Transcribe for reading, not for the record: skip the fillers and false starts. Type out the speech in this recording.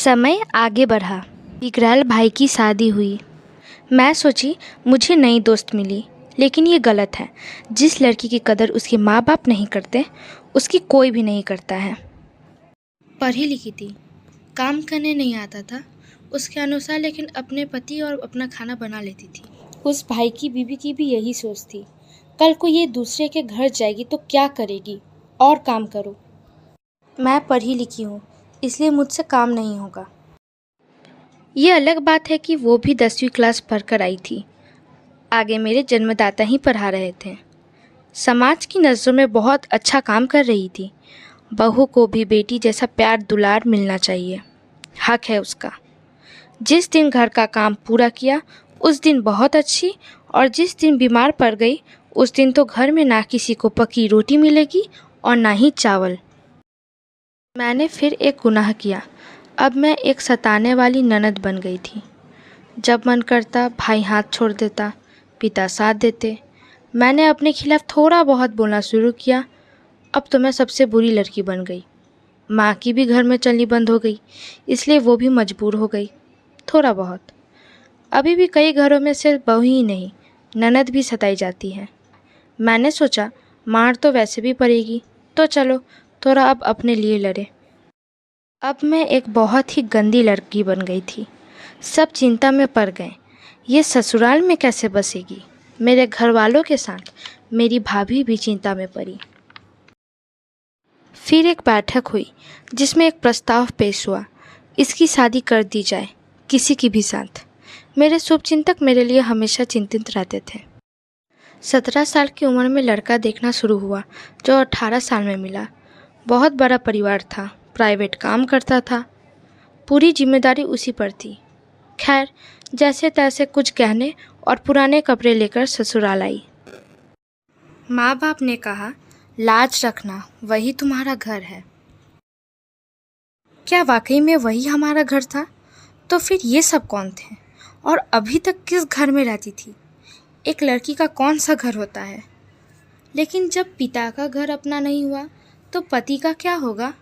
समय आगे बढ़ा। इकराल भाई की शादी हुई। मैं सोची मुझे नई दोस्त मिली, लेकिन ये गलत है। जिस लड़की की कदर उसके माँ बाप नहीं करते, उसकी कोई भी नहीं करता है। पढ़ी लिखी थी, काम करने नहीं आता था उसके अनुसार, लेकिन अपने पति और अपना खाना बना लेती थी। उस भाई की बीवी की भी यही सोच थी, कल को ये दूसरे के घर जाएगी तो क्या करेगी, और काम करो। मैं पढ़ी लिखी हूँ, इसलिए मुझसे काम नहीं होगा। ये अलग बात है कि वो भी 10वीं क्लास पढ़कर आई थी। आगे मेरे जन्मदाता ही पढ़ा रहे थे। समाज की नज़रों में बहुत अच्छा काम कर रही थी। बहू को भी बेटी जैसा प्यार दुलार मिलना चाहिए, हक है उसका। जिस दिन घर का काम पूरा किया उस दिन बहुत अच्छी, और जिस दिन बीमार पड़ गई उस दिन तो घर में ना किसी को पकी रोटी मिलेगी और ना ही चावल। मैंने फिर एक गुनाह किया। अब मैं एक सताने वाली ननद बन गई थी। जब मन करता भाई हाथ छोड़ देता, पिता साथ देते। मैंने अपने खिलाफ थोड़ा बहुत बोलना शुरू किया। अब तो मैं सबसे बुरी लड़की बन गई। माँ की भी घर में चलनी बंद हो गई, इसलिए वो भी मजबूर हो गई थोड़ा बहुत। अभी भी कई घरों में सिर्फ बहू ही नहीं, ननद भी सताई जाती है। मैंने सोचा मार तो वैसे भी पड़ेगी, तो चलो थोड़ा अब अपने लिए लड़े। अब मैं एक बहुत ही गंदी लड़की बन गई थी। सब चिंता में पड़ गए, ये ससुराल में कैसे बसेगी। मेरे घर वालों के साथ मेरी भाभी भी चिंता में पड़ी। फिर एक बैठक हुई जिसमें एक प्रस्ताव पेश हुआ, इसकी शादी कर दी जाए किसी की भी साथ। मेरे शुभचिंतक मेरे लिए हमेशा चिंतित रहते थे। 17 साल की उम्र में लड़का देखना शुरू हुआ, जो 18 साल में मिला। बहुत बड़ा परिवार था, प्राइवेट काम करता था, पूरी जिम्मेदारी उसी पर थी। खैर, जैसे तैसे कुछ गहने और पुराने कपड़े लेकर ससुराल आई। माँ बाप ने कहा, लाज रखना, वही तुम्हारा घर है। क्या वाकई में वही हमारा घर था? तो फिर ये सब कौन थे, और अभी तक किस घर में रहती थी? एक लड़की का कौन सा घर होता है? लेकिन जब पिता का घर अपना नहीं हुआ तो पति का क्या होगा?